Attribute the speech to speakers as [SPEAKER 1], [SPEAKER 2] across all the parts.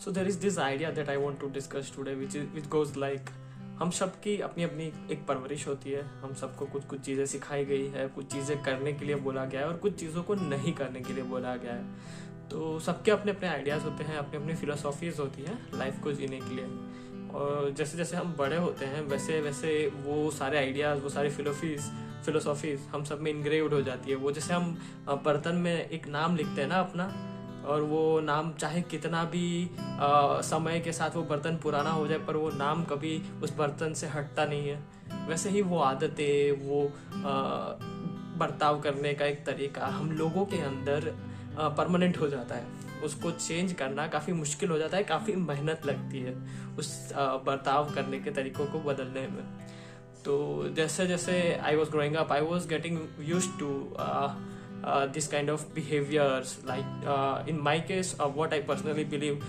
[SPEAKER 1] So there is this idea that I want to discuss today, which goes like, हम सबकी अपनी अपनी एक परवरिश होती है, हम सबको कुछ कुछ चीज़ें सिखाई गई है, कुछ चीज़ें करने के लिए बोला गया है और कुछ चीज़ों को नहीं करने के लिए बोला गया है. तो सबके अपने अपने आइडियाज़ होते हैं, अपनी अपनी फिलोसॉफीज़ होती हैं लाइफ को जीने के लिए. और जैसे जैसे हम बड़े होते हैं वैसे वैसे वो सारे आइडियाज़, वो सारी फिलोसॉफीज़ हम सब में इनग्रेव्ड हो जाती है. वो जैसे हम बर्तन में एक नाम लिखते हैं ना अपना, और वो नाम चाहे कितना भी समय के साथ वो बर्तन पुराना हो जाए पर वो नाम कभी उस बर्तन से हटता नहीं है. वैसे ही वो आदतें, वो बर्ताव करने का एक तरीका हम लोगों के अंदर परमानेंट हो जाता है. उसको चेंज करना काफ़ी मुश्किल हो जाता है, काफ़ी मेहनत लगती है उस बर्ताव करने के तरीकों को बदलने में. तो जैसे जैसे I was growing up, I was getting used to this kind of behaviors. Like in my case, what I personally believe,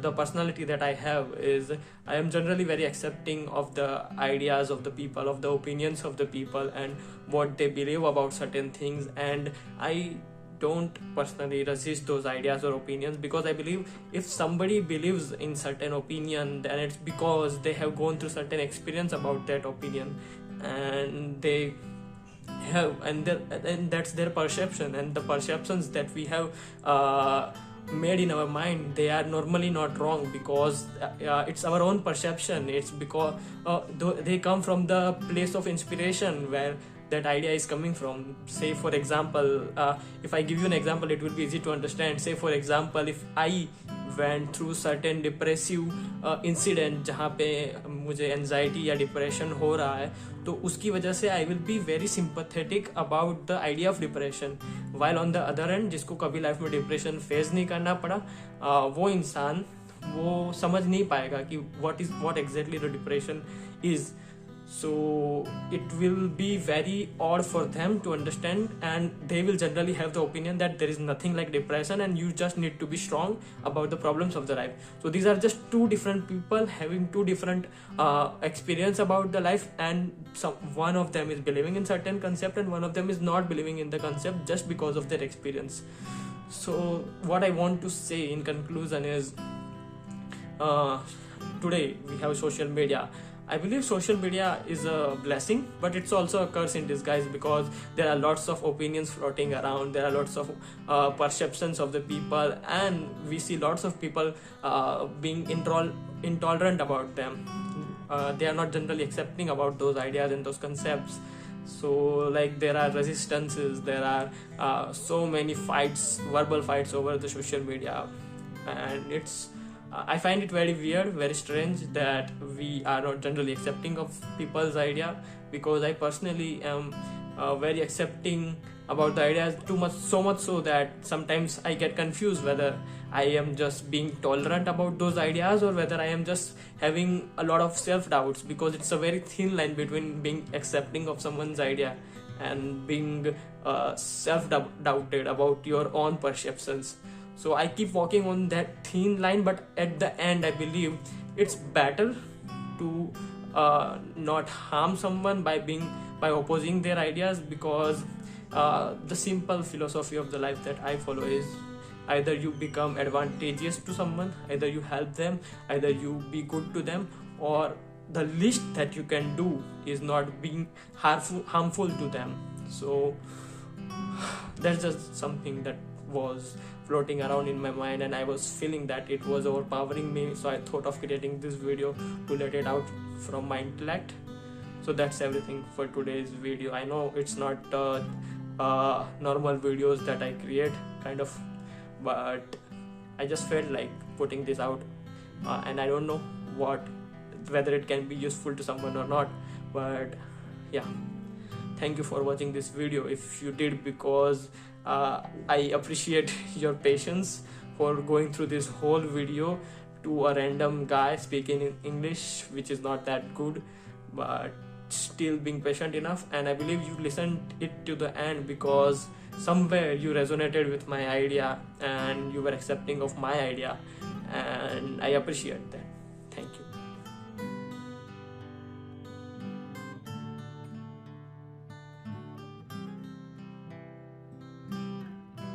[SPEAKER 1] the personality that I have is I am generally very accepting of the ideas of the people, of the opinions of the people and what they believe about certain things, and I don't personally resist those ideas or opinions, because I believe if somebody believes in certain opinion, then it's because they have gone through certain experience about that opinion, and they have, and that's their perception, and the perceptions that we have made in our mind, they are normally not wrong, because it's our own perception. It's because they come from the place of inspiration where that idea is coming from. Say for example, if I give you an example, it will be easy to understand. Say for example, if I went through certain depressive incident जहाँ पे मुझे anxiety या depression हो रहा है, तो उसकी वजह से I will be very sympathetic about the idea of depression. While on the other and, जिसको कभी लाइफ में डिप्रेशन फेस नहीं करना पड़ा, वो इंसान वो समझ नहीं पाएगा कि what exactly the depression is. So it will be very odd for them to understand, and they will generally have the opinion that there is nothing like depression and you just need to be strong about the problems of the life. So these are just two different people having two different experience about the life, and one of them is believing in certain concept and one of them is not believing in the concept just because of their experience. So what I want to say in conclusion is, today we have social media. I believe social media is a blessing, but it's also a curse in disguise, because there are lots of opinions floating around, there are lots of perceptions of the people, and we see lots of people being intolerant about them. They are not generally accepting about those ideas and those concepts. So like there are resistances, there are so many fights, verbal fights over the social media, and it's I find it very weird, very strange that we are not generally accepting of people's idea, because I personally am very accepting about the ideas too much, so much so that sometimes I get confused whether I am just being tolerant about those ideas or whether I am just having a lot of self-doubts, because it's a very thin line between being accepting of someone's idea and being self-doubted about your own perceptions. So I keep walking on that thin line, but at the end I believe it's better to not harm someone by opposing their ideas, because the simple philosophy of the life that I follow is either you become advantageous to someone, either you help them, either you be good to them, or the least that you can do is not being harmful to them. So that's just something that was floating around in my mind, and I was feeling that it was overpowering me, so I thought of creating this video to let it out from my intellect. So that's everything for today's video. I know it's not normal videos that I create kind of, but I just felt like putting this out, and I don't know whether it can be useful to someone or not, but yeah, thank you for watching this video if you did, because I appreciate your patience for going through this whole video to a random guy speaking in English, which is not that good, but still being patient enough. And I believe you listened it to the end because somewhere you resonated with my idea and you were accepting of my idea, and I appreciate that. Thank you.